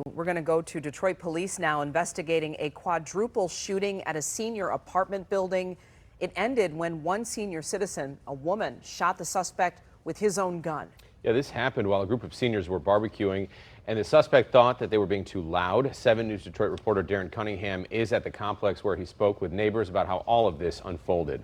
We're going to go to Detroit police now, investigating a quadruple shooting at a senior apartment building. It ended when one senior citizen, a woman, shot the suspect with his own gun. Yeah, this happened while a group of seniors were barbecuing, and the suspect thought that they were being too loud. 7 News Detroit reporter Darren Cunningham is at the complex where he spoke with neighbors about how all of this unfolded.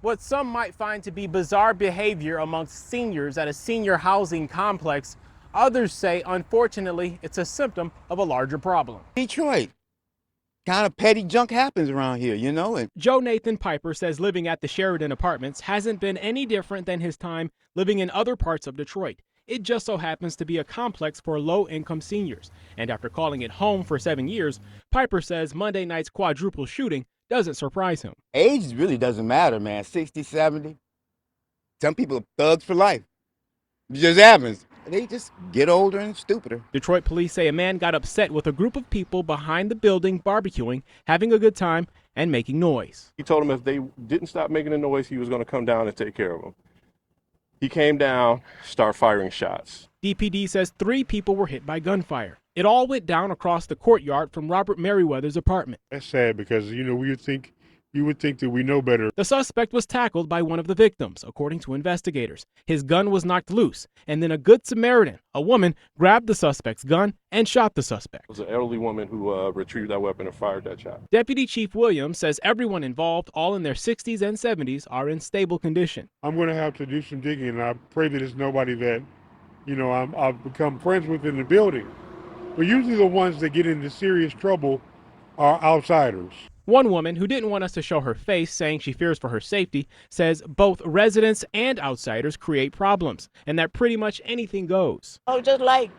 What some might find to be bizarre behavior amongst seniors at a senior housing complex, others say, unfortunately, it's a symptom of a larger problem. Detroit. Kind of petty junk happens around here, you know. And Joe Nathan Piper says living at the Sheridan Apartments hasn't been any different than his time living in other parts of Detroit. It just so happens to be a complex for low-income seniors. And after calling it home for 7 years, Piper says Monday night's quadruple shooting doesn't surprise him. age really doesn't matter, man. 60, 70. Some people are thugs for life. It just happens. They just get older and stupider. Detroit police say a man got upset with a group of people behind the building barbecuing, having a good time, and making noise. He told them if they didn't stop making a noise, he was going to come down and take care of them. He came down, started firing shots. DPD says 3 people were hit by gunfire. It all went down across the courtyard from Robert Merriweather's apartment. That's sad because, you would think that we know better. The suspect was tackled by one of the victims, according to investigators. His gun was knocked loose, and then a good Samaritan, a woman, grabbed the suspect's gun and shot the suspect. It was an elderly woman who retrieved that weapon and fired that shot. Deputy Chief Williams says everyone involved, all in their 60s and 70s, are in stable condition. I'm going to have to do some digging, and I pray that it's nobody that, I've become friends with in the building. But usually the ones that get into serious trouble are outsiders. One woman, who didn't want us to show her face, saying she fears for her safety, says both residents and outsiders create problems, and that pretty much anything goes. Oh, just like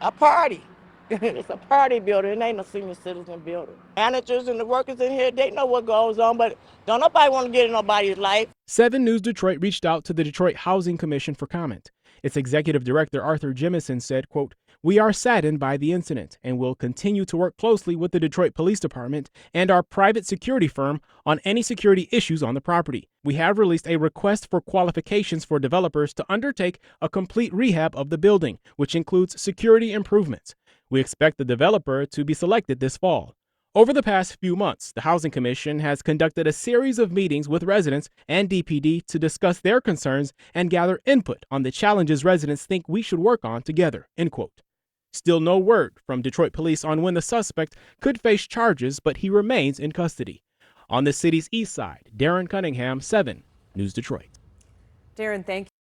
a party. It's a party building. It ain't a senior citizen building. Managers and the workers in here, they know what goes on, but don't nobody want to get in nobody's life. 7 News Detroit reached out to the Detroit Housing Commission for comment. Its executive director, Arthur Jemison, said, quote, "We are saddened by the incident and will continue to work closely with the Detroit Police Department and our private security firm on any security issues on the property. We have released a request for qualifications for developers to undertake a complete rehab of the building, which includes security improvements. We expect the developer to be selected this fall." Over the past few months, the Housing Commission has conducted a series of meetings with residents and DPD to discuss their concerns and gather input on the challenges residents think we should work on together, end quote. Still no word from Detroit police on when the suspect could face charges, but he remains in custody. On the city's east side, Darren Cunningham, 7 News Detroit. Darren, thank you.